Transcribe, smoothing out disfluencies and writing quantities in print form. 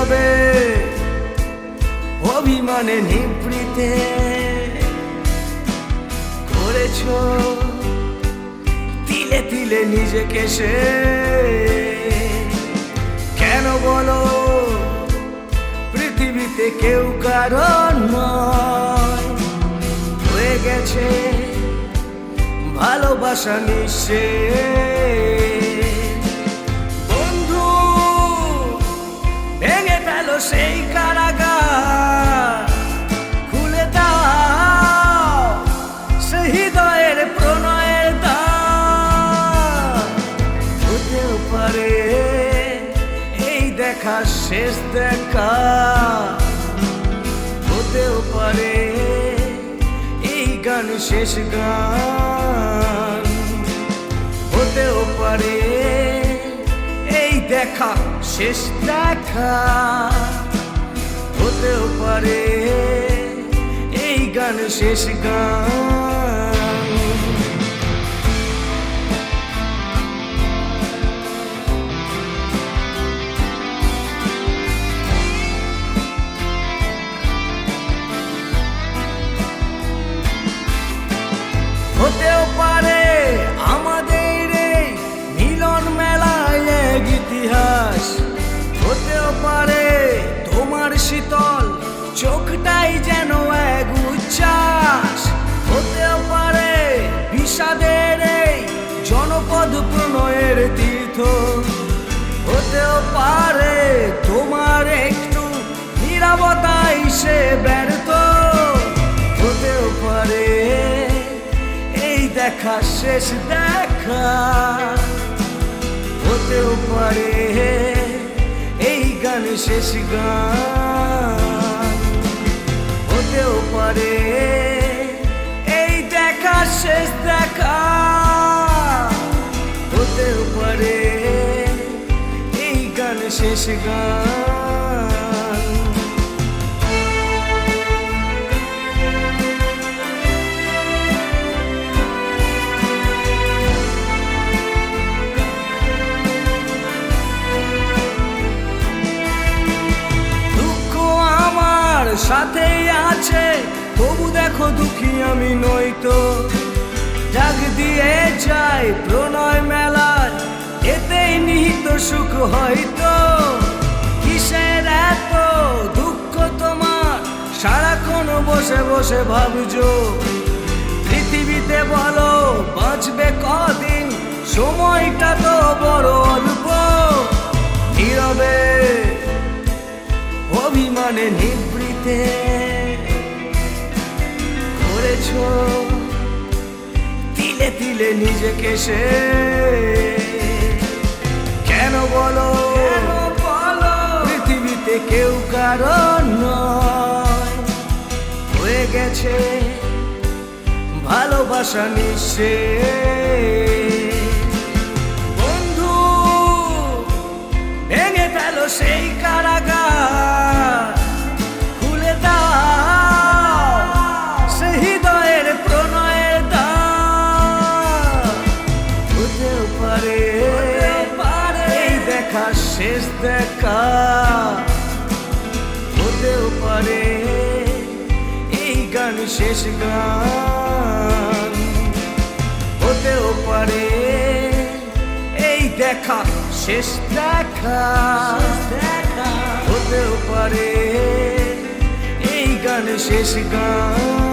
নীরবে অভিমানে নিভৃতে করেছো তিলে তিলে নিজেকে সে। কেন বলো পৃথিবীতে কেউ কারণ নয়, হয়ে গেছে ভালোবাসা নিঃশেষ। বন্ধু ভেঙে ফেলো সেই কারাগার, খুলে দাও সে হৃদয়ের প্রণয়ের দ্বার। হতেও পারে এই দেখা শেষ দেখা, হতেও পারে এই গান শেষ গান, হতেও পারে এই দেখা শেষ দেখা, হতেও পারে এই গান শেষ গান। হতেও পারে আমাদের এই মিলন মেলায় এক ইতিহাস, হতেও পারে তোমার শীতল চোখটাই যেন এক উচ্ছ্বাস, হতেও পারে বিষাদের এই জনপদ প্রণয়ের তীর্থ, হতেও পারে তোমার একটু নীরবতাই সে ব্যর্থ, হতেও পারে দেখা শেষ দেখা, হতেও পারে এই গান শেষ গান, হতেও পারে এই দেখা শেষ দেখা, হতেও পারে এই গান শেষ গান। সাথেই আছে তবু দেখো দুঃখী আমি নয়তো, ডাক দিয়ে যাই প্রণয় মেলায় এতেই নিহিত সুখ হয়তো। কিসের এত দুঃখ তোমার সারাক্ষণ বসে বসে ভাবছো, পৃথিবীতে বলো বাঁচবে কদিন, সময়টা তো বড় অল্প। নীরবে অভিমানে নিভৃতে করেছো তিলে তিলে নিজেকে সে। কেন বলো পৃথিবীতে কেউ কারণ নয়, হয়ে গেছে ভালোবাসা নিঃশেষ। বন্ধু ভেঙে ফেলো সেই কারাগার, খুলে দাও সে হৃদয়ের প্রণয়ের দ্বার। হতেও পারে এই দেখা শেষ দেখা, হতেও পারে এই গান শেষ গান, হতেও পারে এই দেখা শেষ দেখা, হতেও পারে এই গান শেষ গান।